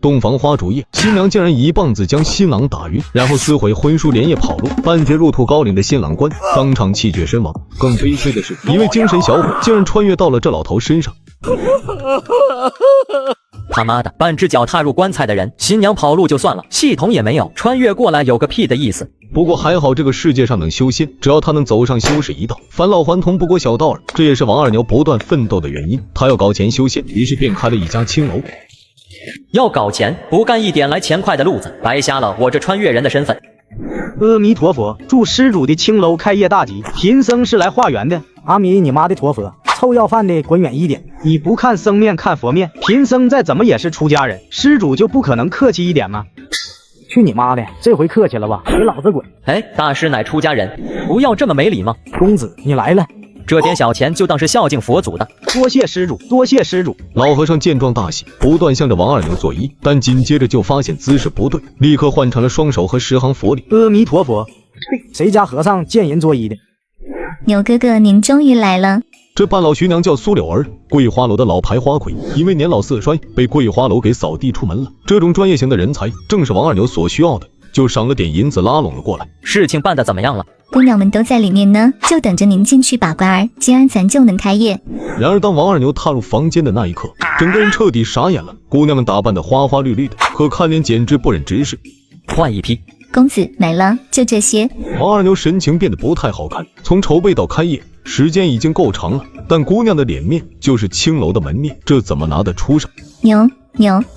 洞房花烛夜，新娘竟然一棒子将新郎打晕，然后撕毁婚书，连夜跑路。半截入土高岭的新郎官当场气绝身亡。更悲催的是，一位精神小伙竟然穿越到了这老头身上。他妈的，半只脚踏入棺材的人，新娘跑路就算了，系统也没有，穿越过来有个屁的意思。不过还好，这个世界上能修仙，只要他能走上修士一道，返老还童不过小道儿。这也是王二牛不断奋斗的原因。他要搞钱修仙，于是便开了一家青楼。要搞钱，不干一点来钱快的路子，白瞎了我这穿越人的身份。阿弥陀佛，祝施主的青楼开业大吉。贫僧是来化缘的。阿弥你妈的陀佛，臭要饭的滚远一点！你不看僧面看佛面，贫僧再怎么也是出家人，施主就不可能客气一点吗？去你妈的！这回客气了吧？给老子滚！哎，大师乃出家人，不要这么没礼貌。公子，你来了。这点小钱就当是孝敬佛祖的。多谢施主，多谢施主。老和尚见状大喜，不断向着王二牛作揖，但紧接着就发现姿势不对，立刻换成了双手和10行佛礼。阿弥陀佛！谁家和尚见人作揖的？牛哥哥，您终于来了。这半老徐娘叫苏柳儿，桂花楼的老牌花魁，因为年老色衰，被桂花楼给扫地出门了。这种专业型的人才，正是王二牛所需要的，就赏了点银子拉拢了过来。事情办得怎么样了？姑娘们都在里面呢，就等着您进去把关儿，今儿咱就能开业。然而当王二牛踏入房间的那一刻，整个人彻底傻眼了。姑娘们打扮得花花绿绿的，可看脸简直不忍直视。换一批。公子来了，就这些。王二牛神情变得不太好看，从筹备到开业，时间已经够长了，但姑娘的脸面就是青楼的门面，这怎么拿得出手？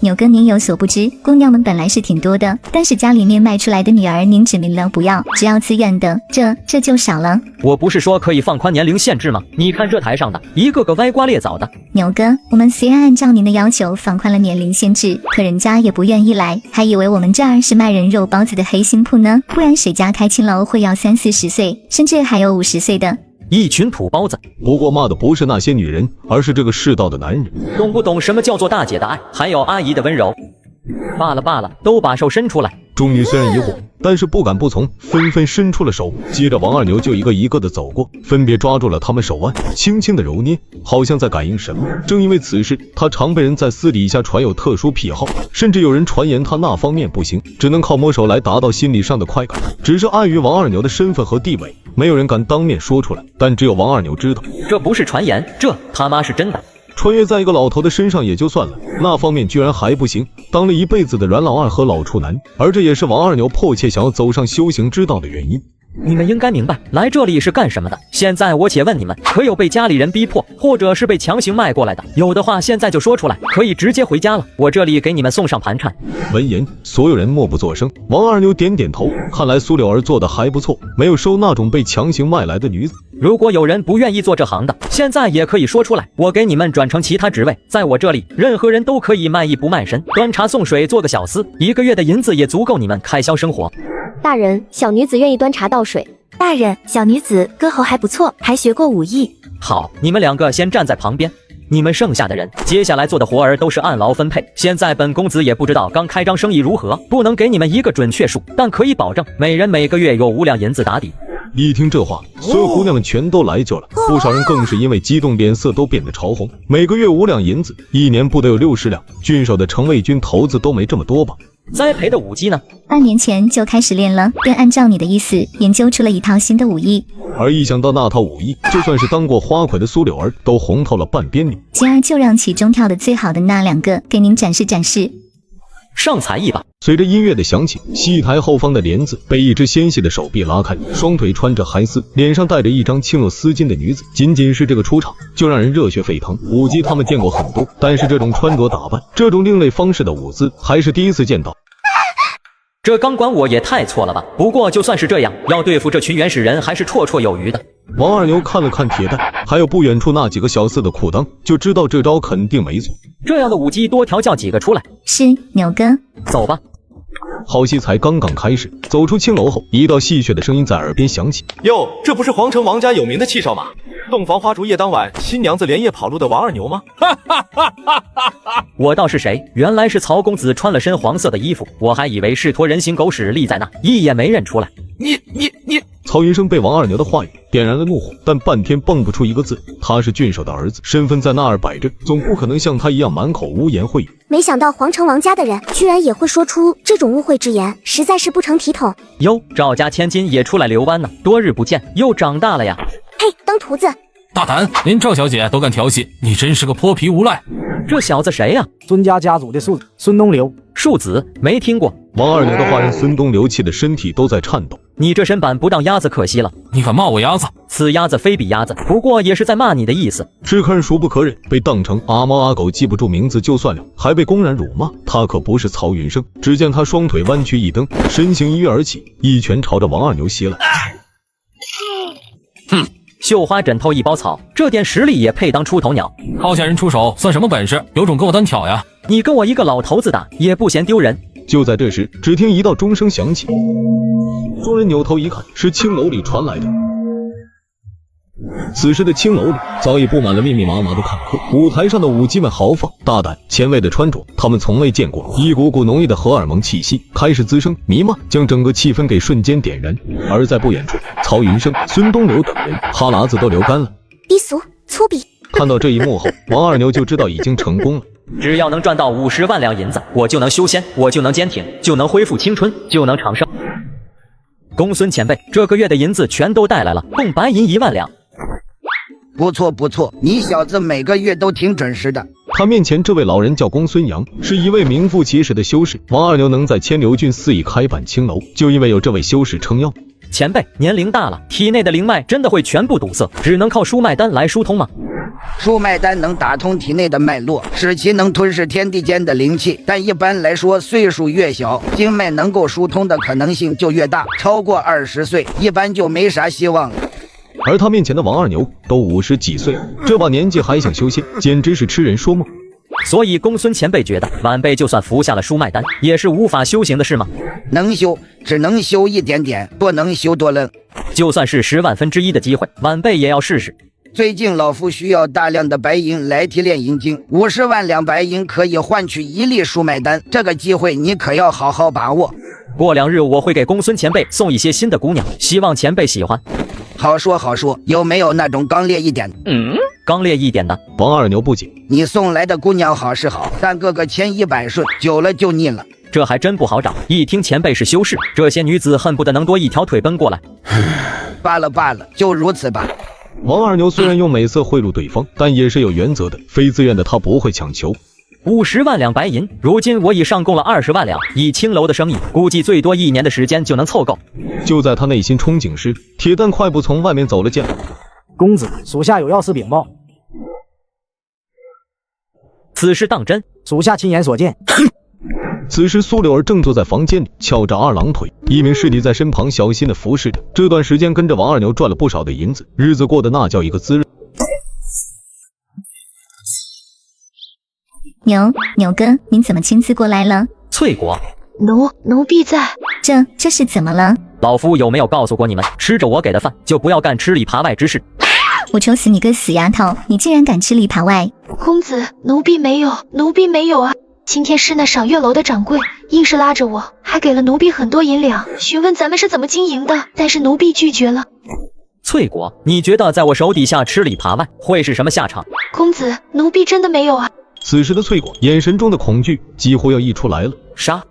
牛哥，您有所不知，姑娘们本来是挺多的，但是家里面卖出来的女儿，您指明了不要，只要自愿的，这就少了。我不是说可以放宽年龄限制吗？你看这台上的，一个个歪瓜裂枣的。牛哥，我们虽然按照您的要求放宽了年龄限制，可人家也不愿意来，还以为我们这儿是卖人肉包子的黑心铺呢，不然谁家开青楼会要30、40岁，甚至还有50岁的。一群土包子。不过骂的不是那些女人，而是这个世道的男人。懂不懂什么叫做大姐的爱，还有阿姨的温柔？罢了，都把手伸出来。众女虽然疑惑，但是不敢不从，纷纷伸出了手。接着王二牛就一个一个的走过，分别抓住了他们手腕，轻轻的揉捏，好像在感应什么。正因为此事，他常被人在私底下传有特殊癖好，甚至有人传言他那方面不行，只能靠摸手来达到心理上的快感。只是碍于王二牛的身份和地位，没有人敢当面说出来，但只有王二牛知道，这不是传言，这他妈是真的。穿越在一个老头的身上也就算了，那方面居然还不行，当了一辈子的阮老二和老处男，而这也是王二牛迫切想要走上修行之道的原因。你们应该明白，来这里是干什么的。现在我且问你们，可有被家里人逼迫，或者是被强行卖过来的？有的话，现在就说出来，可以直接回家了。我这里给你们送上盘缠。闻言，所有人默不作声。王二牛点点头，看来苏柳儿做的还不错，没有收那种被强行卖来的女子。如果有人不愿意做这行的，现在也可以说出来，我给你们转成其他职位。在我这里，任何人都可以卖艺不卖身，端茶送水，做个小厮，1个月的银子也足够你们开销生活。大人，小女子愿意端茶倒水。大人，小女子歌喉还不错，还学过武艺。好，你们2个先站在旁边。你们剩下的人，接下来做的活儿都是按劳分配。现在本公子也不知道刚开张生意如何，不能给你们一个准确数，但可以保证每人每个月有5两银子打底。一听这话，所有姑娘们全都来劲了，不少人更是因为激动，脸色都变得潮红。每个月5两银子，1年不得有60两。郡守的程卫军头子都没这么多吧？栽培的武技呢？2年前就开始练了，便按照你的意思研究出了一套新的武艺。而一想到那套武艺，就算是当过花魁的苏柳儿都红透了半边脸。今儿就让其中跳的最好的那2个给您展示展示。上才艺吧！随着音乐的响起，戏台后方的帘子被一只纤细的手臂拉开，双腿穿着海丝，脸上带着一张青lộ丝巾的女子，仅仅是这个出场就让人热血沸腾。舞姬他们见过很多，但是这种穿着打扮，这种另类方式的舞姿还是第一次见到。这钢管我也太错了吧！不过就算是这样，要对付这群原始人还是绰绰有余的。王二牛看了看铁蛋，还有不远处那几个小厮的裤裆，就知道这招肯定没错。这样的舞姬多调教几个出来。是，牛哥。走吧。好戏才刚刚开始，走出青楼后，一道戏谑的声音在耳边响起：“哟，这不是皇城王家有名的气少马，洞房花烛夜当晚，新娘子连夜跑路的王二牛吗？”我道是谁？原来是曹公子穿了身黄色的衣服，我还以为是坨人形狗屎立在那，一眼没认出来。曹云生被王二牛的话语点燃了怒火，但半天蹦不出一个字。他是郡守的儿子，身份在那儿摆着，总不可能像他一样满口污言秽语。没想到皇城王家的人居然也会说出这种污秽之言，实在是不成体统。哟，赵家千金也出来遛弯呢，多日不见，又长大了呀。嘿，当徒子，大胆，连赵小姐都敢调戏，你真是个泼皮无赖。这小子谁呀？孙家家族的庶子孙东流。庶子没听过。王二牛的话让孙东流气的身体都在颤抖。你这身板不当鸭子可惜了。你敢骂我鸭子？此鸭子非彼鸭子，不过也是在骂你的意思。是可忍孰不可忍，被当成阿猫阿狗记不住名字就算了，还被公然辱骂。他可不是曹云生。只见他双腿弯曲一蹬，身形一跃而起，一拳朝着王二牛袭来。哼！绣花枕头一包草，这点实力也配当出头鸟？靠下人出手算什么本事？有种跟我单挑呀！你跟我一个老头子打，也不嫌丢人。就在这时，只听一道钟声响起，众人扭头一看，是青楼里传来的。此时的青楼里早已布满了密密麻麻的看客，舞台上的舞姬们豪放、大胆、前卫的穿着，他们从未见过。一股股浓郁的荷尔蒙气息开始滋生弥漫，将整个气氛给瞬间点燃。而在不远处，曹云生、孙东流等人哈喇子都流干了。低俗粗鄙！看到这一幕后，王二牛就知道已经成功了。只要能赚到50万两银子，我就能修仙，我就能坚挺，就能恢复青春，就能长生。公孙前辈这个月的银子全都带来了，共白银1万两。不错不错，你小子每个月都挺准时的。他面前这位老人叫公孙阳，是一位名副其实的修士。王二牛能在千流郡肆意开办青楼，就因为有这位修士撑腰。前辈年龄大了，体内的灵脉真的会全部堵塞，只能靠输脉丹来疏通吗？输脉丹能打通体内的脉络，使其能吞噬天地间的灵气，但一般来说，岁数越小，经脉能够疏通的可能性就越大。超过20岁，一般就没啥希望了。而他面前的王二牛都50几岁，这把年纪还想修仙，简直是痴人说梦。所以公孙前辈觉得，晚辈就算服下了输脉丹，也是无法修行的是吗？能修，只能修一点点，不能修多了。就算是10万分之一的机会，晚辈也要试试。最近老夫需要大量的白银来提炼银晶，50万两白银可以换取1粒输脉丹，这个机会你可要好好把握。过2日我会给公孙前辈送一些新的姑娘，希望前辈喜欢。好说好说，有没有那种刚烈一点的？刚烈一点的。王二牛不解，你送来的姑娘好是好，但个个千依百顺，久了就腻了。这还真不好找，一听前辈是修士，这些女子恨不得能多一条腿奔过来。罢了罢了，就如此吧。王二牛虽然用美色贿赂对方，但也是有原则的，非自愿的他不会强求。50万两白银，如今我已上供了20万两，以青楼的生意，估计最多1年的时间就能凑够。就在他内心憧憬时，铁蛋快步从外面走了进来。公子，属下有要事禀报。此事当真？属下亲眼所见。此时苏柳儿正坐在房间里翘着二郎腿，一名师弟在身旁小心的服侍着。这段时间跟着王二牛赚了不少的银子，日子过得那叫一个滋润。牛哥，您怎么亲自过来了？翠果，奴婢在。这是怎么了？老夫有没有告诉过你们，吃着我给的饭就不要干吃里扒外之事？我求死你个死丫头，你竟然敢吃里扒外！公子，奴婢没有啊。今天是那赏月楼的掌柜硬是拉着我，还给了奴婢很多银两，询问咱们是怎么经营的，但是奴婢拒绝了。翠果，你觉得在我手底下吃里扒外会是什么下场？公子，奴婢真的没有啊。此时的翠果眼神中的恐惧几乎要溢出来了。杀！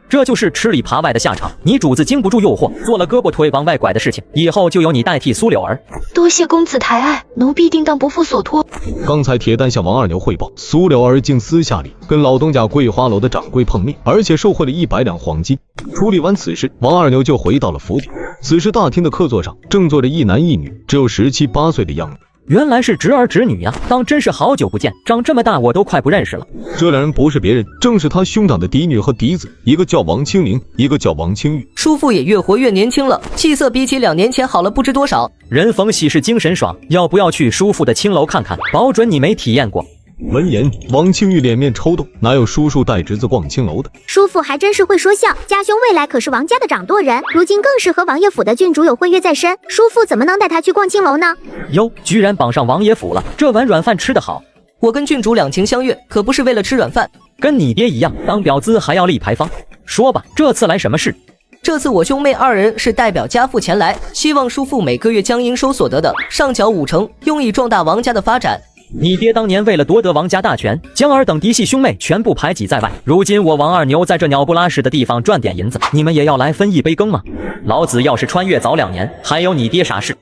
这就是吃里扒外的下场。你主子经不住诱惑，做了胳膊腿往外拐的事情，以后就由你代替苏柳儿。多谢公子抬爱，奴婢定当不负所托。刚才铁蛋向王二牛汇报，苏柳儿竟私下里跟老东家桂花楼的掌柜碰面，而且受贿了100两黄金。处理完此事，王二牛就回到了府邸。此时大厅的客座上正坐着一男一女，只有17、18岁的样子。原来是侄儿侄女呀，当真是好久不见，长这么大我都快不认识了。这两人不是别人，正是他兄长的嫡女和嫡子，一个叫王清灵，一个叫王清玉。叔父也越活越年轻了，气色比起2年前好了不知多少。人逢喜事精神爽，要不要去叔父的青楼看看？保准你没体验过。闻言，王清玉脸面抽动，哪有叔叔带侄子逛青楼的？叔父还真是会说笑，家兄未来可是王家的掌舵人，如今更是和王爷府的郡主有婚约在身，叔父怎么能带他去逛青楼呢？哟，居然绑上王爷府了，这碗软饭吃得好。我跟郡主两情相悦，可不是为了吃软饭。跟你爹一样，当婊子还要立牌坊。说吧，这次来什么事？这次我兄妹二人是代表家父前来，希望叔父每个月将应收所得的上缴50%，用以壮大王家的发展。你爹当年为了夺得王家大权，将尔等嫡系兄妹全部排挤在外。如今我王二牛在这鸟不拉屎的地方赚点银子，你们也要来分一杯羹吗？老子要是穿越早2年，还有你爹啥事？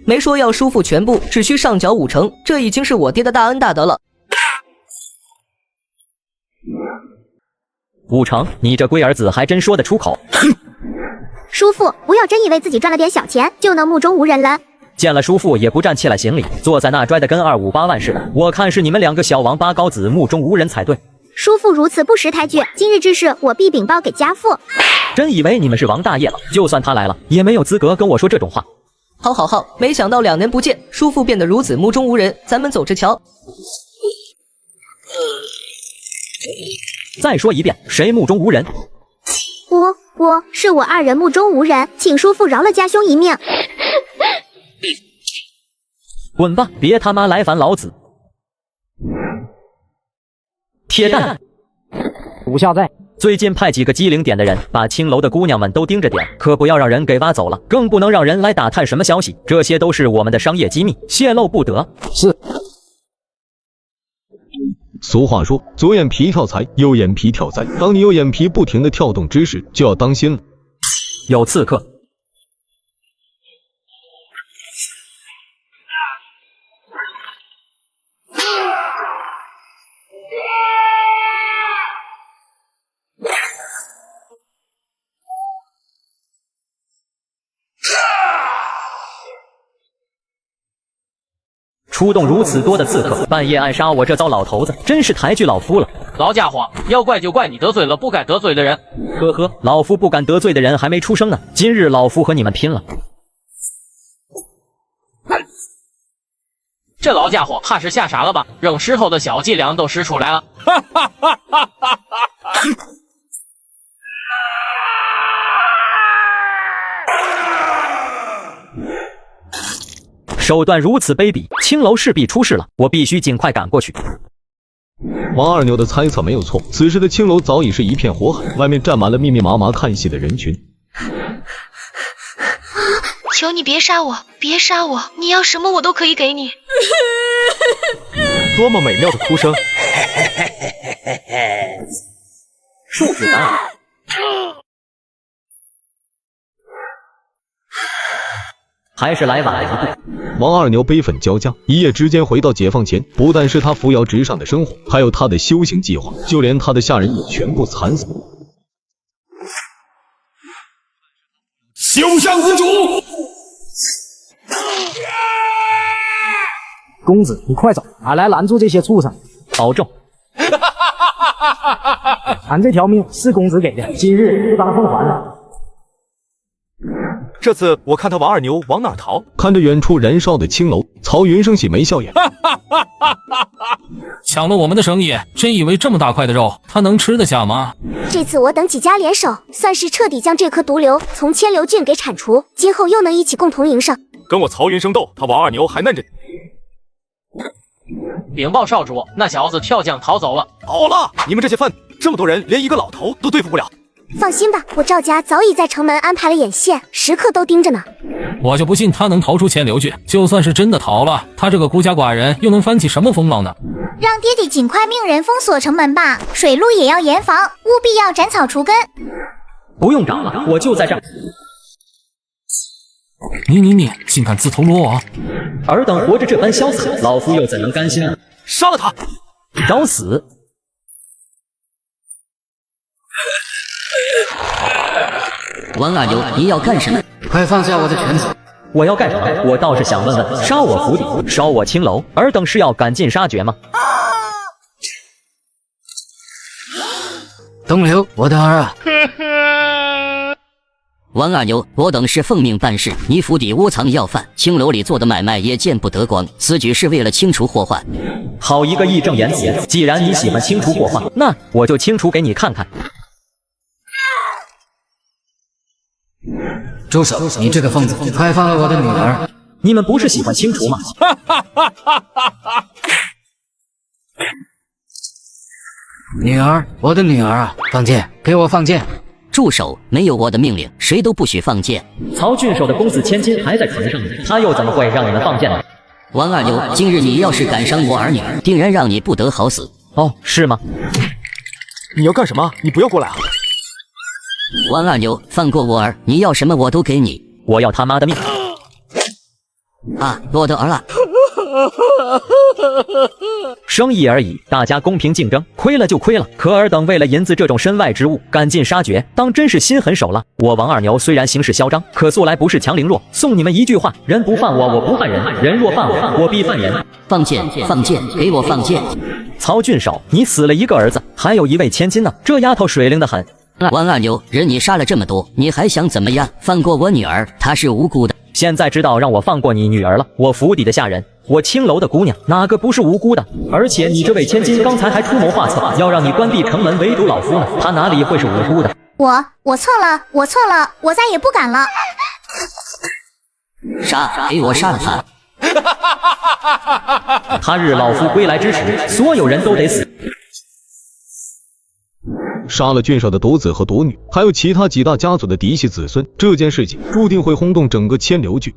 没说要叔父全部，只需上缴50%，这已经是我爹的大恩大德了。50%，你这龟儿子还真说得出口。叔父，不要真以为自己赚了点小钱就能目中无人了。见了叔父也不站起来行礼，坐在那拽的跟258万似的。我看是你们2个小王八羔子目中无人才对。叔父如此不识抬举，今日之事我必禀报给家父。真以为你们是王大爷了？就算他来了，也没有资格跟我说这种话。好，没想到2年不见，叔父变得如此目中无人，咱们走着瞧。再说一遍，谁目中无人？是我二人目中无人，请叔父饶了家兄一命。滚吧，别他妈来烦老子！铁蛋，属下在。最近派几个机灵点的人，把青楼的姑娘们都盯着点，可不要让人给挖走了，更不能让人来打探什么消息，这些都是我们的商业机密，泄露不得。是。俗话说，左眼皮跳财，右眼皮跳灾。当你右眼皮不停地跳动之时，就要当心了。有刺客。出动如此多的刺客，半夜暗杀我这糟老头子，真是抬举老夫了。老家伙，要怪就怪你得罪了不该得罪的人。呵呵，老夫不敢得罪的人还没出生呢，今日老夫和你们拼了。这老家伙怕是吓傻了吧？扔石头的小伎俩都使出来了。哈哈哈哈哈哈！手段如此卑鄙，青楼势必出事了，我必须尽快赶过去。王二牛的猜测没有错，此时的青楼早已是一片火海，外面站满了密密麻麻看戏的人群。求你别杀我，别杀我！你要什么我都可以给你。多么美妙的哭声！数字答案。还是来晚了一步。王二牛悲愤交加，一夜之间回到解放前，不但是他扶摇直上的生活，还有他的修行计划，就连他的下人也全部惨死。休想无主！公子，你快走，俺来拦住这些畜生。保重。俺这条命是公子给的，今日不当奉还了。这次我看他王二牛往哪逃？看着远处燃烧的青楼，曹云生喜眉笑眼。抢了我们的生意，真以为这么大块的肉他能吃得下吗？这次我等几家联手，算是彻底将这颗毒瘤从千流郡给铲除，今后又能一起共同营生。跟我曹云生斗，他王二牛还嫩着。禀报少主，那小子跳江逃走了。好了，你们这些犯，这么多人，连一个老头都对付不了。放心吧，我赵家早已在城门安排了眼线，时刻都盯着呢。我就不信他能逃出千流郡，就算是真的逃了，他这个孤家寡人又能翻起什么风浪呢？让爹地尽快命人封锁城门吧，水路也要严防，务必要斩草除根。不用找了，我就在这儿。你竟敢自投罗网！尔等活着这般潇洒，老夫又怎能甘心呢？杀了他！找死！王二牛，你要干什么？快放下我的犬子！我要干什么？我倒是想问问，杀我府邸，烧我青楼，尔等是要赶尽杀绝吗？东流，我的儿啊！王二牛，我等是奉命办事，你府邸窝藏要犯，青楼里做的买卖也见不得光，此举是为了清除祸患。好一个义正言辞！既然你喜欢清除祸患，那我就清除给你看看。住手！你这个疯子，快放了我的女儿！你们不是喜欢清除吗？女儿，我的女儿啊！放箭，给我放箭！住手！没有我的命令，谁都不许放箭。曹郡守的公子千金还在床上呢，他又怎么会让你们放箭呢？王二牛，今日你要是敢伤我儿女，定然让你不得好死。哦，是吗？你要干什么？你不要过来啊！王二牛，放过我儿，你要什么我都给你。我要他妈的命！啊，我的儿啊！生意而已，大家公平竞争，亏了就亏了。可尔等为了银子这种身外之物，赶尽杀绝，当真是心狠手辣。我王二牛虽然行事嚣张，可素来不是强凌弱。送你们一句话：人不犯我，我不犯人；人若犯我，我必犯人。放箭，放箭，给我放箭！曹郡守，你死了一个儿子，还有一位千金呢，这丫头水灵的很。王二牛，人你杀了这么多，你还想怎么样？放过我女儿，她是无辜的。现在知道让我放过你女儿了。我府邸的下人，我青楼的姑娘，哪个不是无辜的？而且你这位千金刚才还出谋划策，要让你关闭城门，围堵老夫呢，她哪里会是无辜的？我错了，我再也不敢了。杀！给我杀了他！他日老夫归来之时，所有人都得死。杀了郡守的独子和独女，还有其他几大家族的嫡系子孙，这件事情注定会轰动整个千流郡。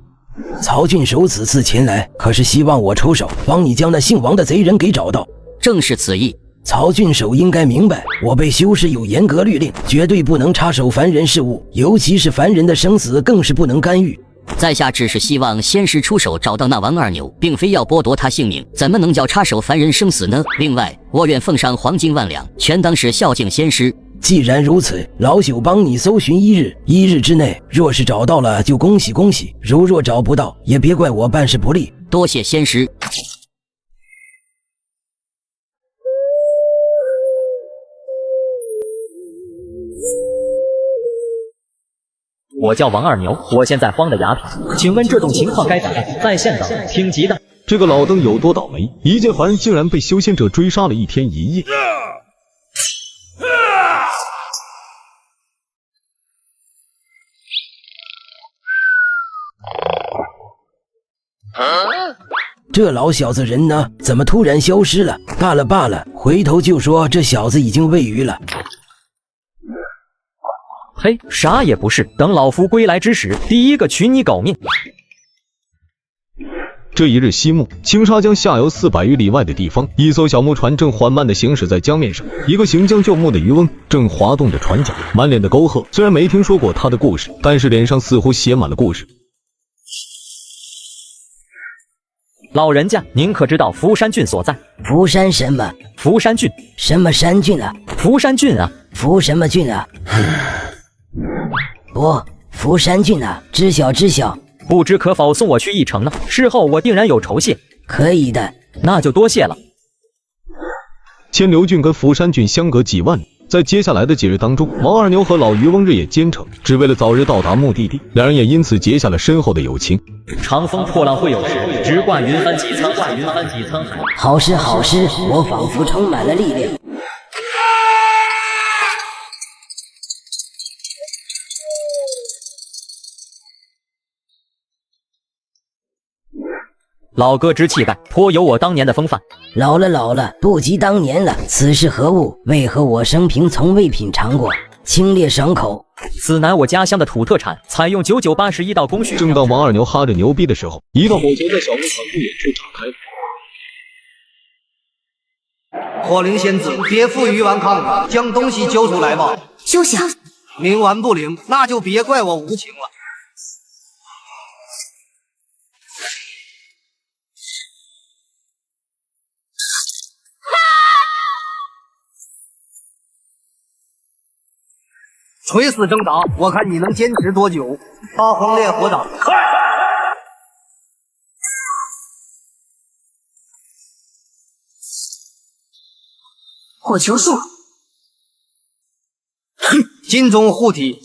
曹郡守此次前来，可是希望我出手，帮你将那姓王的贼人给找到。正是此意。曹郡守应该明白，我辈修士有严格律令，绝对不能插手凡人事务，尤其是凡人的生死，更是不能干预。在下只是希望先师出手找到那王二牛，并非要剥夺他性命，怎么能叫插手凡人生死呢？另外，我愿奉上黄金万两，全当是孝敬先师。既然如此，老朽帮你搜寻1日，1日之内，若是找到了就恭喜恭喜，如若找不到，也别怪我办事不力。多谢先师。我叫王二牛，我现在慌得牙疼，请问这种情况该咋办？在线等，挺急的。这个老登有多倒霉？一介凡人竟然被修仙者追杀了1天1夜。这老小子人呢？怎么突然消失了？罢了，回头就说这小子已经喂鱼了。嘿，啥也不是，等老夫归来之时，第一个取你狗命。这一日西暮，青沙江下游400余里外的地方，一艘小木船正缓慢地行驶在江面上。一个行将就木的渔翁正划动着船桨，满脸的沟壑。虽然没听说过他的故事，但是脸上似乎写满了故事。老人家，您可知道福山郡所在？福山什么？福山郡。什么山郡啊？福山郡啊。福什么郡啊？不，福山郡啊，知晓。不知可否送我去一程呢？事后我定然有酬谢。可以的，那就多谢了。千流郡跟福山郡相隔几万里，在接下来的几日当中，王二牛和老渔翁日夜兼程，只为了早日到达目的地。两人也因此结下了深厚的友情。长风破浪会有时，直挂云帆济沧海。好诗，我仿佛充满了力量。老哥之气概，颇有我当年的风范。老了，不及当年了。此是何物？为何我生平从未品尝过？清冽爽口。此乃我家乡的土特产，采用9981道工序。正当王二牛哈着牛逼的时候，一道火球在小木船不远处炸开。火灵仙子，别负鱼丸抗旨，将东西交出来吧。休想！冥丸不灵，那就别怪我无情了。垂死挣扎，我看你能坚持多久？八荒烈火掌，火球术，金钟护体，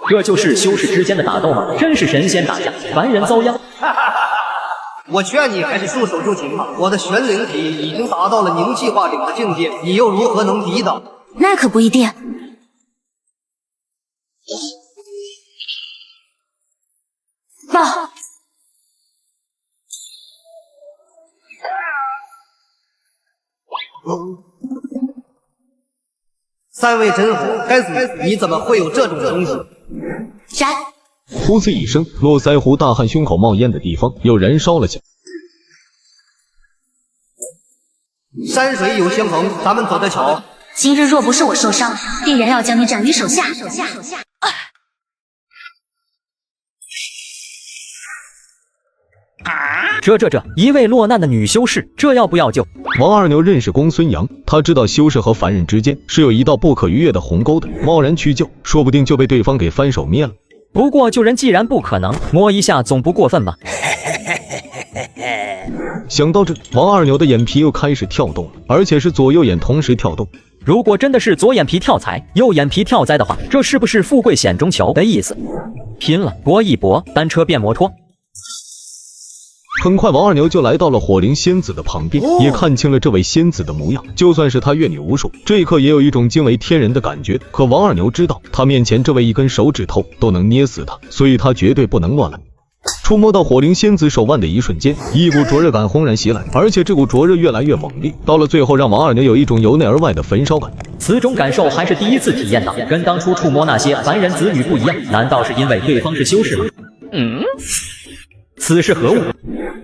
这就是修士之间的打斗吗？真是神仙打架，凡人遭殃。我劝你还是束手就擒吧。我的玄灵体已经达到了凝气化顶的境界，你又如何能抵挡？那可不一定。报。三位真火，该死！你怎么会有这种东西？斩！呼呲一声，络腮胡大汉胸口冒烟的地方又燃烧了起来。山水有相逢，咱们走着瞧。今日若不是我受伤，必然要将你斩于手下。这一位落难的女修士，这要不要救？王二牛认识公孙阳，他知道修士和凡人之间是有一道不可逾越的鸿沟的，贸然去救，说不定就被对方给翻手灭了。不过救人既然不可能，摸一下总不过分吧？想到这，王二牛的眼皮又开始跳动了，而且是左右眼同时跳动。如果真的是左眼皮跳财，右眼皮跳灾的话，这是不是富贵险中求的意思？拼了，搏一搏，单车变摩托。很快，王二牛就来到了火灵仙子的旁边，也看清了这位仙子的模样。就算是他阅女无数，这一刻也有一种惊为天人的感觉。可王二牛知道，他面前这位一根手指头都能捏死他，所以他绝对不能乱来。触摸到火灵仙子手腕的一瞬间，一股灼热感轰然袭来，而且这股灼热越来越猛烈，到了最后让王二牛有一种由内而外的焚烧感。此种感受还是第一次体验到，跟当初触摸那些凡人子女不一样。难道是因为对方是修士吗？此事何物？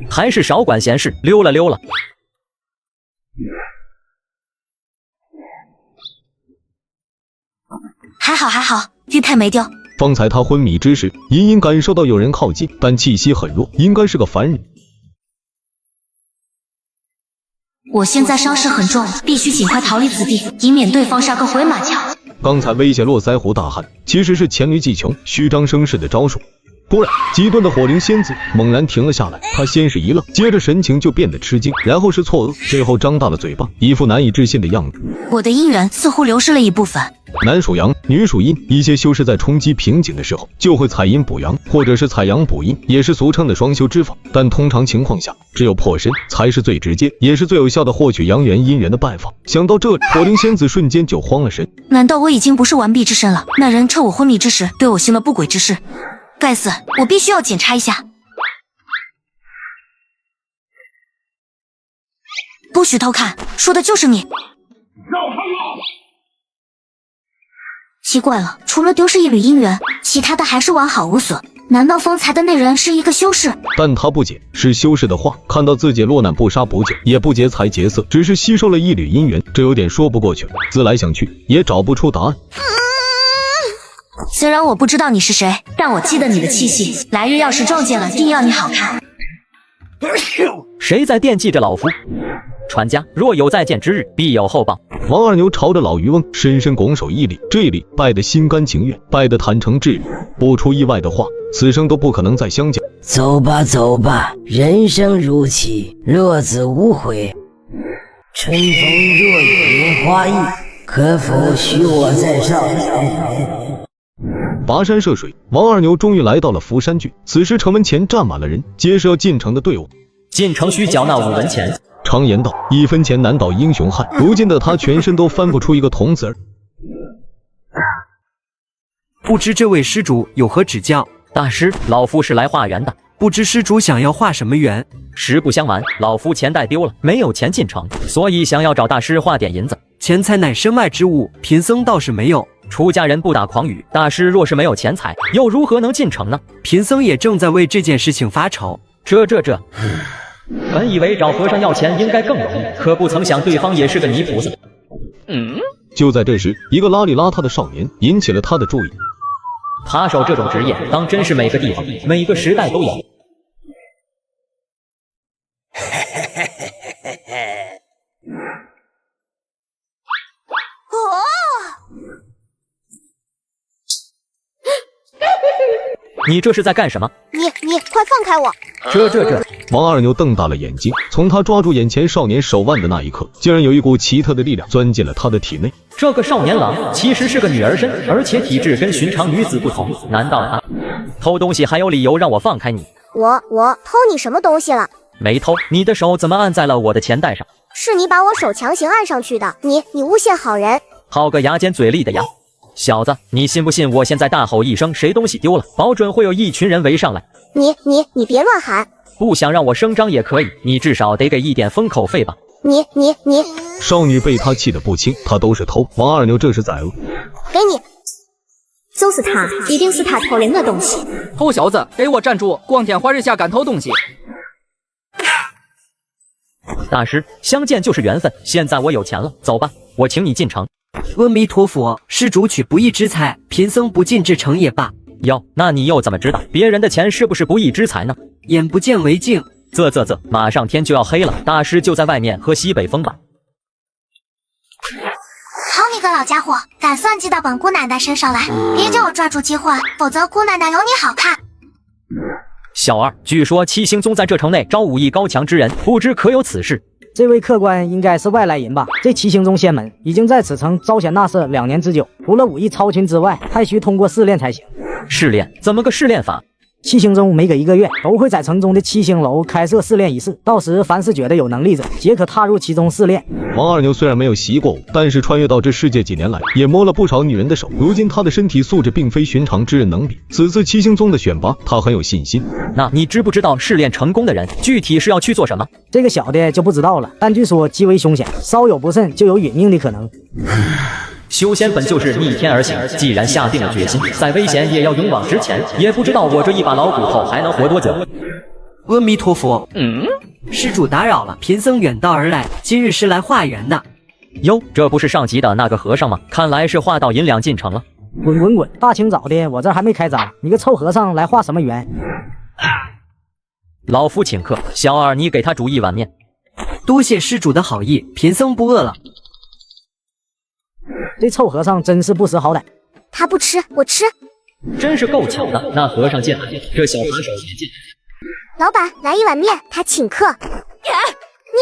还是少管闲事，溜了。还好，玉佩没丢。方才他昏迷之时，隐隐感受到有人靠近，但气息很弱，应该是个凡人。我现在伤势很重，必须尽快逃离此地，以免对方杀个回马枪。刚才威胁络腮胡大汉，其实是黔驴技穷、虚张声势的招数。突然，极端的火灵仙子猛然停了下来，她先是一愣，接着神情就变得吃惊，然后是错愕，最后张大了嘴巴，一副难以置信的样子。我的姻缘似乎流失了一部分。男属阳，女属阴，一些修士在冲击瓶颈的时候，就会采阴补阳，或者是采阳补阴，也是俗称的双修之法。但通常情况下，只有破身才是最直接，也是最有效的获取阳元阴元的办法。想到这里，火灵仙子瞬间就慌了神。难道我已经不是完璧之身了？那人趁我昏迷之时，对我行了不轨之事。该死，我必须要检查一下。不许偷看，说的就是你。奇怪了，除了丢失一缕姻缘，其他的还是完好无损。难道方才的那人是一个修士？但他不解，是修士的话，看到自己落难不杀不救，也不劫财劫色，只是吸收了一缕姻缘，这有点说不过去了。思来想去，也找不出答案。虽然我不知道你是谁，但我记得你的气息。来日要是撞见了，定要你好看。谁在惦记着老夫？传家若有再见之日，必有厚报。王二牛朝着老渔翁深深拱手一礼，这一礼拜得心甘情愿，拜得坦诚至笃。不出意外的话，此生都不可能再相见。走吧，人生如棋，落子无悔。春风若有花意，可否许我在上？跋山涉水，王二牛终于来到了福山郡。此时城门前站满了人，皆是要进城的队伍。进城需缴纳5文钱。常言道，1分钱难倒英雄汉。如今的他全身都翻不出一个铜子儿。不知这位施主有何指教？大师，老夫是来化缘的。不知施主想要化什么缘？实不相瞒，老夫钱袋丢了，没有钱进城，所以想要找大师化点银子。钱财乃身外之物，贫僧倒是没有。出家人不打诳语，大师若是没有钱财，又如何能进城呢？贫僧也正在为这件事情发愁。这，本以为找和尚要钱应该更容易，可不曾想对方也是个泥菩萨。就在这时，一个邋里邋遢的少年引起了他的注意。扒手这种职业，当真是每个地方、每个时代都有。你这是在干什么？你快放开我！这！王二牛瞪大了眼睛，从他抓住眼前少年手腕的那一刻，竟然有一股奇特的力量钻进了他的体内。这个少年郎其实是个女儿身，而且体质跟寻常女子不同。难道他偷东西还有理由让我放开你？我偷你什么东西了？没偷，你的手怎么按在了我的钱袋上？是你把我手强行按上去的，你诬陷好人！好个牙尖嘴利的呀！小子，你信不信我现在大吼一声谁东西丢了，保准会有一群人围上来。你别乱喊！不想让我声张也可以，你至少得给一点封口费吧。你！少女被他气得不轻，他都是偷，王二牛这是宰恶。给你！就是他，一定是他偷的我东西。臭小子，给我站住！光天化日下敢偷东西！大师，相见就是缘分，现在我有钱了，走吧，我请你进城。阿弥陀佛，施主取不义之财，贫僧不进至城也罢。哟，那你又怎么知道别人的钱是不是不义之财呢？眼不见为净。啧，马上天就要黑了，大师就在外面喝西北风吧。好你个老家伙，敢算计到本姑奶奶身上来，别叫我抓住机会，否则姑奶奶有你好看。小二，据说七星宗在这城内招武艺高强之人，不知可有此事？这位客官应该是外来人吧？这七星宗仙门已经在此城招贤纳士2年之久，除了武艺超群之外，还需通过试炼才行。试炼？怎么个试炼法？七星宗每隔1个月都会在城中的七星楼开设试炼仪式，到时凡是觉得有能力者，皆可踏入其中试炼。王二牛虽然没有习过武，但是穿越到这世界几年来，也摸了不少女人的手。如今他的身体素质并非寻常之人能比，此次七星宗的选拔，他很有信心。那你知不知道试炼成功的人具体是要去做什么？这个小的就不知道了，但据说极为凶险，稍有不慎就有殒命的可能。修仙本就是逆天而行，既然下定了决心，再危险也要勇往直前。也不知道我这一把老骨头还能活多久。阿弥陀佛，施主打扰了，贫僧远道而来，今日是来化缘的。哟，这不是上集的那个和尚吗？看来是化到银两进城了。滚！大清早的，我这还没开张，你个臭和尚来化什么缘？老夫请客，小二你给他煮一碗面。多谢施主的好意，贫僧不饿了。这臭和尚真是不识好歹，他不吃，我吃。真是够巧的，那和尚见了，这小扒手也见。老板，来一碗面，他请客。你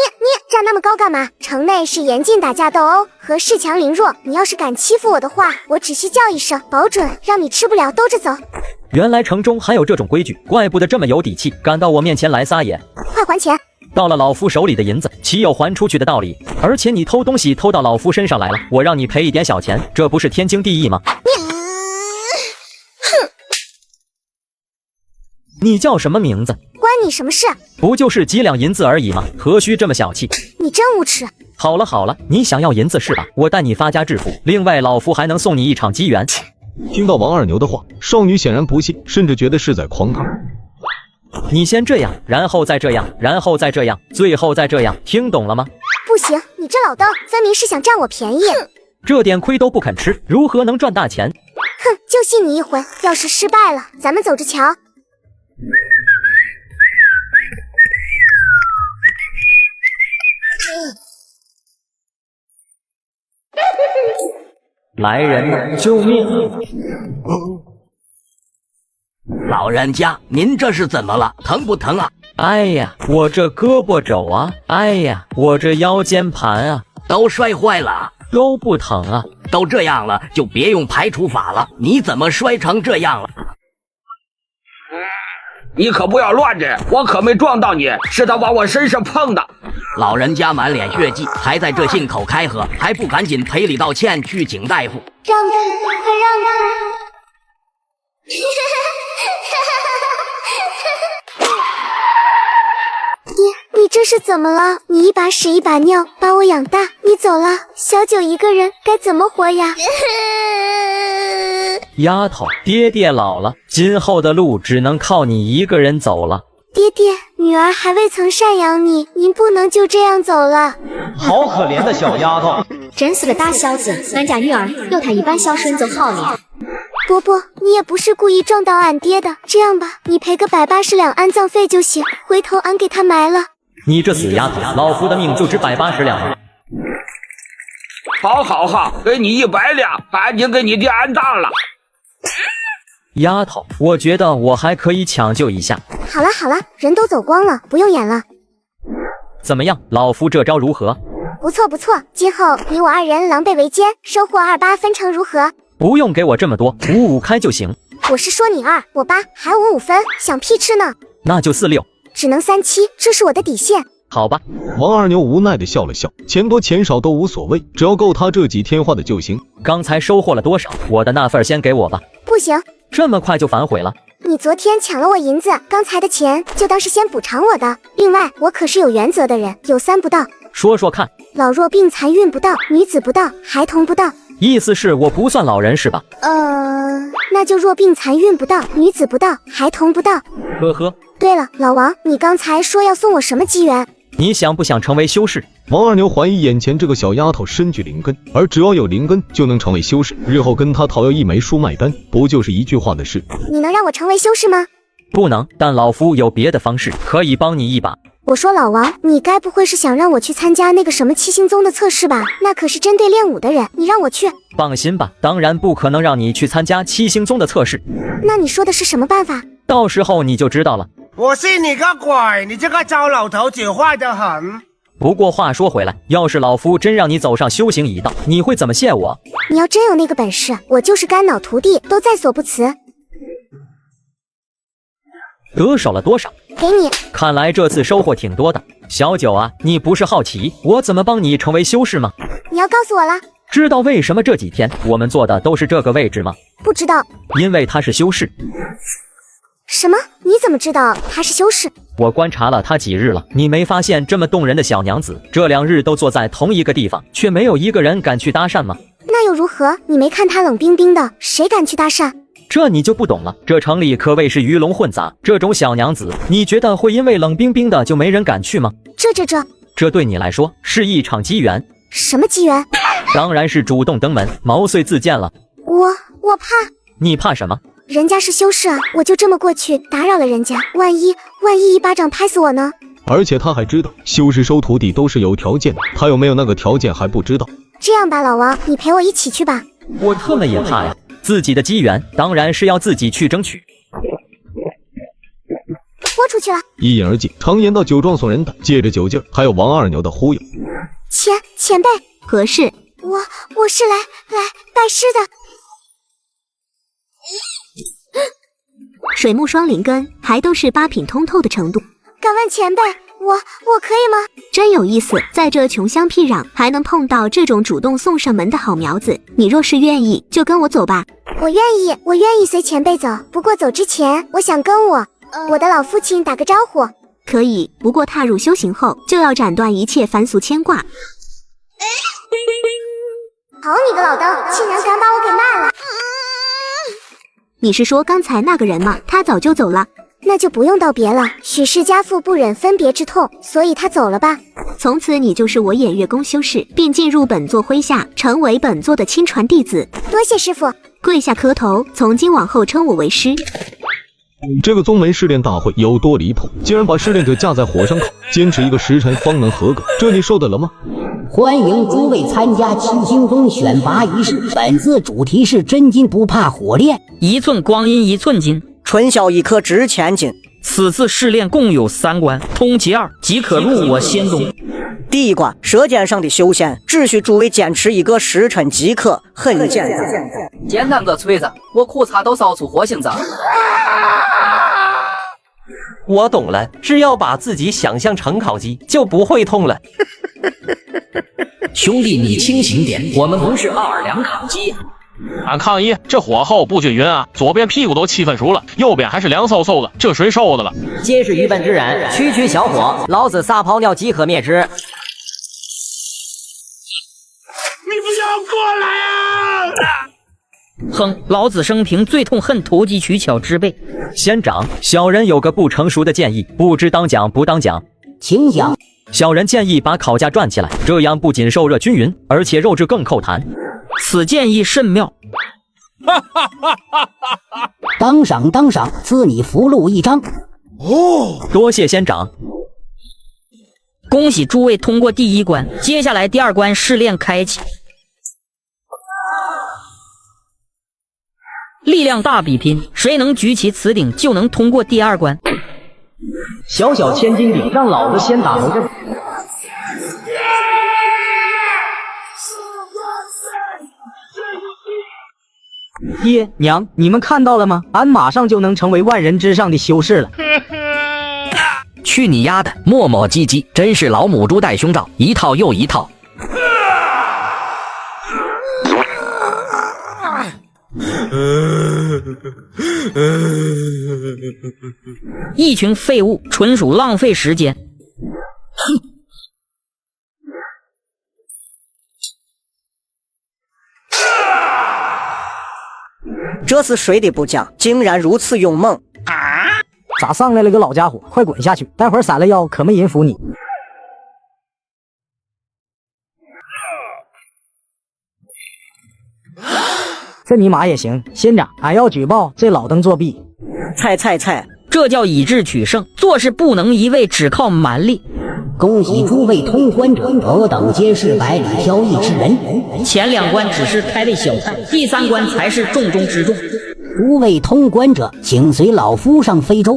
站那么高干嘛？城内是严禁打架斗殴和恃强凌弱，你要是敢欺负我的话，我只需叫一声，保准让你吃不了兜着走。原来城中还有这种规矩，怪不得这么有底气，敢到我面前来撒野。快还钱！到了老夫手里的银子，岂有还出去的道理？而且你偷东西偷到老夫身上来了，我让你赔一点小钱，这不是天经地义吗？你叫什么名字？关你什么事？不就是几两银子而已吗？何须这么小气？你真无耻！好了，你想要银子是吧？我带你发家致富，另外老夫还能送你一场机缘。听到王二牛的话，少女显然不信，甚至觉得是在诓他。你先这样，然后再这样，然后再这样，最后再这样，听懂了吗？不行，你这老邓分明是想占我便宜。这点亏都不肯吃，如何能赚大钱？哼，就信你一回，要是失败了，咱们走着瞧。来人呐，救命！老人家，您这是怎么了？疼不疼啊？哎呀，我这胳膊肘啊，哎呀，我这腰间盘啊，都摔坏了，都不疼啊。都这样了，就别用排除法了。你怎么摔成这样了？你可不要乱着，我可没撞到你，是他往我身上碰的。老人家满脸血迹，还在这信口开河，还不赶紧赔礼道歉去请大夫？让开！你这是怎么了？你一把屎一把尿把我养大，你走了，小九一个人该怎么活呀？丫头，爹爹老了，今后的路只能靠你一个人走了。爹爹，女儿还未曾赡养你，您不能就这样走了。好可怜的小丫头，真是个大小子，俺家女儿有她一般孝顺就好了。伯伯，你也不是故意撞到俺爹的，这样吧，你赔个180两安葬费就行，回头俺给他埋了。你这死丫头，老夫的命就值180两了。好，给你100两，赶紧给你爹安葬了。丫头，我觉得我还可以抢救一下。好了，人都走光了，不用演了。怎么样，老夫这招如何？不错，今后你我2人狼狈为奸，收获28分成如何？不用给我这么多，55开就行。我是说你2，我8，还55分，想屁吃呢？那就46，只能37，这是我的底线。好吧。王二牛无奈地笑了笑，钱多钱少都无所谓，只要够他这几天花的就行。刚才收获了多少？我的那份先给我吧。不行，这么快就反悔了？你昨天抢了我银子，刚才的钱就当是先补偿我的。另外，我可是有原则的人，有三不到。说说看。老弱病残孕不到，女子不到，孩童不到。意思是我不算老人是吧？那就弱病残孕不到，女子不到，孩童不到。呵呵。对了，老王，你刚才说要送我什么机缘？你想不想成为修士？王二牛怀疑眼前这个小丫头身具灵根，而只要有灵根就能成为修士，日后跟她讨要一枚书脉丹，不就是一句话的事？你能让我成为修士吗？不能，但老夫有别的方式可以帮你一把。我说老王，你该不会是想让我去参加那个什么七星宗的测试吧？那可是针对练武的人，你让我去？放心吧，当然不可能让你去参加七星宗的测试。那你说的是什么办法？到时候你就知道了。我信你个鬼！你这个糟老头子坏得很。不过话说回来，要是老夫真让你走上修行一道，你会怎么谢我？你要真有那个本事，我就是肝脑涂地都在所不辞。得手了多少？给你。看来这次收获挺多的。小九啊，你不是好奇我怎么帮你成为修士吗？你要告诉我了。知道为什么这几天我们坐的都是这个位置吗？不知道。因为他是修士。什么？你怎么知道他是修士？我观察了他几日了，你没发现这么动人的小娘子，这2日都坐在同一个地方，却没有一个人敢去搭讪吗？那又如何？你没看他冷冰冰的，谁敢去搭讪？这你就不懂了，这城里可谓是鱼龙混杂，这种小娘子，你觉得会因为冷冰冰的就没人敢去吗？这对你来说是一场机缘。什么机缘？当然是主动登门，毛遂自荐了。我怕。你怕什么？人家是修士啊，我就这么过去打扰了人家，万一一巴掌拍死我呢？而且他还知道修士收徒弟都是有条件的，他有没有那个条件还不知道。这样吧，老王，你陪我一起去吧。我特么也怕呀，自己的机缘当然是要自己去争取。豁出去了。一饮而尽，常言道酒壮怂人胆，借着酒劲儿，还有王二牛的忽悠。前辈，何事？我是来拜师的。水木双灵根还都是8品通透的程度。敢问前辈，我可以吗？真有意思，在这穷乡僻壤还能碰到这种主动送上门的好苗子。你若是愿意，就跟我走吧。我愿意随前辈走，不过走之前，我想跟我的老父亲打个招呼。可以，不过踏入修行后，就要斩断一切凡俗牵挂。好你个老登，竟然敢把我给卖了！你是说刚才那个人吗？他早就走了。那就不用道别了。许氏家父不忍分别之痛，所以他走了吧。从此你就是我偃月宫修士，并进入本座麾下，成为本座的亲传弟子。多谢师父。跪下磕头，从今往后称我为师。这个宗门试炼大会有多离谱，竟然把试炼者架在火上烤，坚持1个时辰方能合格，这你受得了吗？欢迎诸位参加七星宗选拔仪式，本次主题是真金不怕火炼，1寸光阴1寸金，纯销1颗值钱金。此次试炼共有3关，通其2即可入我仙宗。第1关，舌尖上的修仙，只需诸位坚持1个时辰即可，很简单。简单个锤子，我裤衩都烧出火星子。我懂了，只要把自己想象成烤鸡，就不会痛了。兄弟，你清醒点，我们不是奥尔良烤鸡。俺抗议，这火候不均匀啊！左边屁股都7分熟了，右边还是凉飕飕的，这谁受的了？皆是愚笨之人，区小火，老子撒泡尿即可灭之。你不要过来啊！哼，老子生平最痛恨投机取巧之辈。仙长，小人有个不成熟的建议，不知当讲不当讲？请讲。小人建议把烤架转起来，这样不仅受热均匀，而且肉质更扣弹。此建议甚妙。当赏，赐你符箓1张。哦，多谢仙长。恭喜诸位通过第1关，接下来第2关试炼开启。力量大比拼，谁能举起此鼎，就能通过第2关。小千斤顶，让老子先打头阵。爹娘，你们看到了吗？俺马上就能成为万人之上的修士了。去你丫的，磨磨唧唧，真是老母猪戴胸罩，一套又一套。一群废物，纯属浪费时间。这次谁的不讲，竟然如此勇猛！咋上来了个老家伙？快滚下去！待会儿散了腰可没人扶你。这尼玛也行，先长，俺要举报这老登作弊。菜，这叫以智取胜，做事不能一味只靠蛮力。恭喜诸位通关者，尔等皆是百里挑一之人。前2关只是开胃小菜，第3关才是重中之重。诸位通关者，请随老夫上非洲。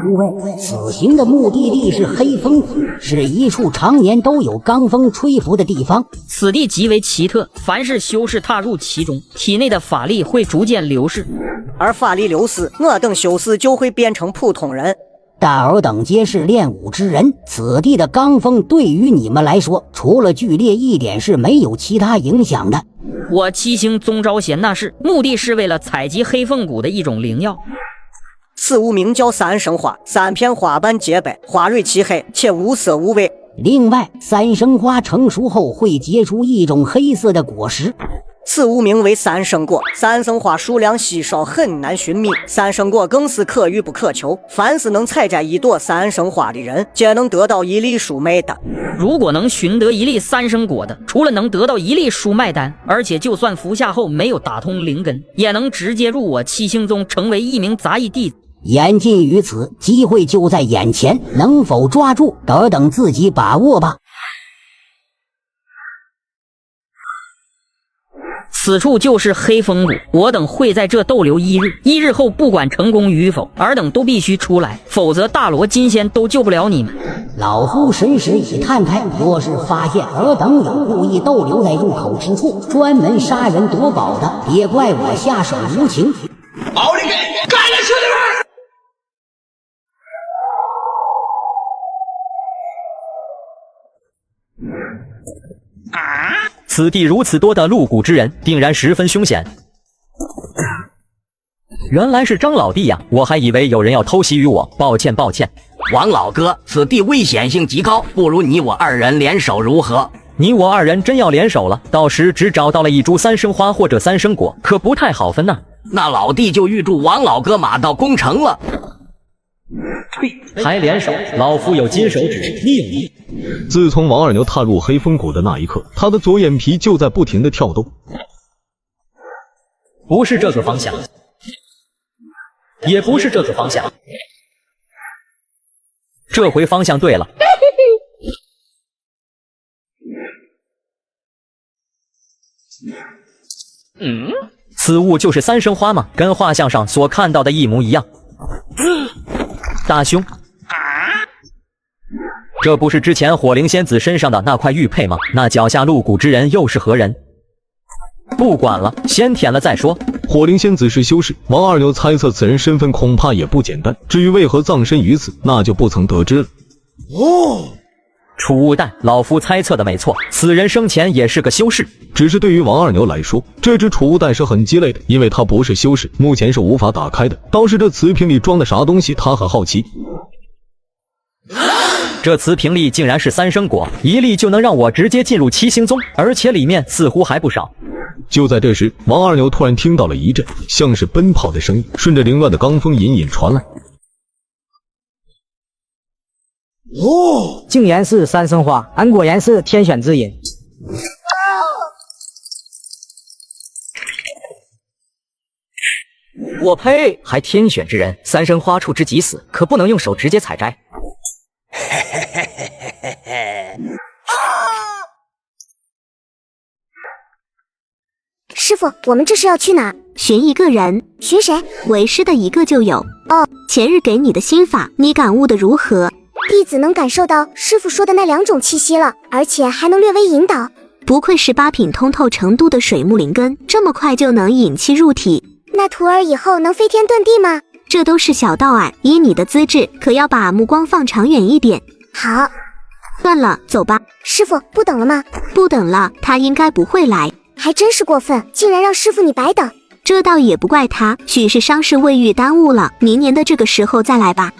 诸位，此行的目的地是黑风谷，是一处常年都有罡风吹拂的地方。此地极为奇特，凡是修士踏入其中，体内的法力会逐渐流逝，而法力流失，我等修士就会变成普通人。但尔等皆是练武之人，此地的罡风对于你们来说，除了剧烈一点是没有其他影响的。我七星宗招贤那是，目的是为了采集黑凤谷的一种灵药。此物名叫三生花，3片花瓣结白，花蕊漆黑且无色无味。另外，三生花成熟后会结出一种黑色的果实，此物名为三生果。三生花数量稀少，很难寻觅，三生果更是可遇不可求。凡是能采摘一朵三生花的人，皆能得到一粒舒脉丹。如果能寻得一粒三生果的，除了能得到一粒舒脉丹，而且就算服下后没有打通灵根，也能直接入我七星宗，成为一名杂役弟子。言尽于此，机会就在眼前，能否抓住，尔等自己把握吧。此处就是黑风谷，我等会在这逗留1日，1日后不管成功与否，尔等都必须出来，否则大罗金仙都救不了你们。老夫神识已探开，若是发现尔等有故意逗留在入口之处，专门杀人夺宝的，别怪我下手无情。奥利给，干了兄弟们！此地如此多的露骨之人，定然十分凶险。原来是张老弟呀，我还以为有人要偷袭于我，抱歉。王老哥，此地危险性极高，不如你我2人联手如何？你我2人真要联手了，到时只找到了一株三生花或者三生果，可不太好分呐。那老弟就预祝王老哥马到功成了。还联手，老夫有金手指，你有你。自从王二牛踏入黑风谷的那一刻，他的左眼皮就在不停的跳动。不是这个方向，也不是这个方向，这回方向对了。此物就是三生花吗？跟画像上所看到的一模一样。大兄，这不是之前火灵仙子身上的那块玉佩吗？那脚下露骨之人又是何人？不管了，先舔了再说。火灵仙子是修士，王二牛猜测此人身份恐怕也不简单。至于为何葬身于此，那就不曾得知了。储物袋，老夫猜测的没错，此人生前也是个修士。只是对于王二牛来说，这只储物袋是很鸡肋的，因为他不是修士，目前是无法打开的。倒是这瓷瓶里装的啥东西，他很好奇。这瓷瓶里竟然是三生果，一粒就能让我直接进入七星宗，而且里面似乎还不少。就在这时，王二牛突然听到了一阵像是奔跑的声音，顺着凌乱的罡风隐隐传来。竟然是三生花，俺果然是天选之人。我呸！还天选之人，三生花处之即死，可不能用手直接采摘。师傅，我们这是要去哪？寻一个人。寻谁？为师的一个就有。哦，前日给你的心法，你感悟的如何？弟子能感受到师傅说的那2种气息了，而且还能略微引导。不愧是8品通透程度的水木灵根，这么快就能引气入体。那徒儿以后能飞天遁地吗？这都是小道啊，以你的资质，可要把目光放长远一点。好，算了，走吧。师傅，不等了吗？不等了，他应该不会来。还真是过分，竟然让师傅你白等。这倒也不怪他，许是伤势未愈耽误了，明年的这个时候再来吧。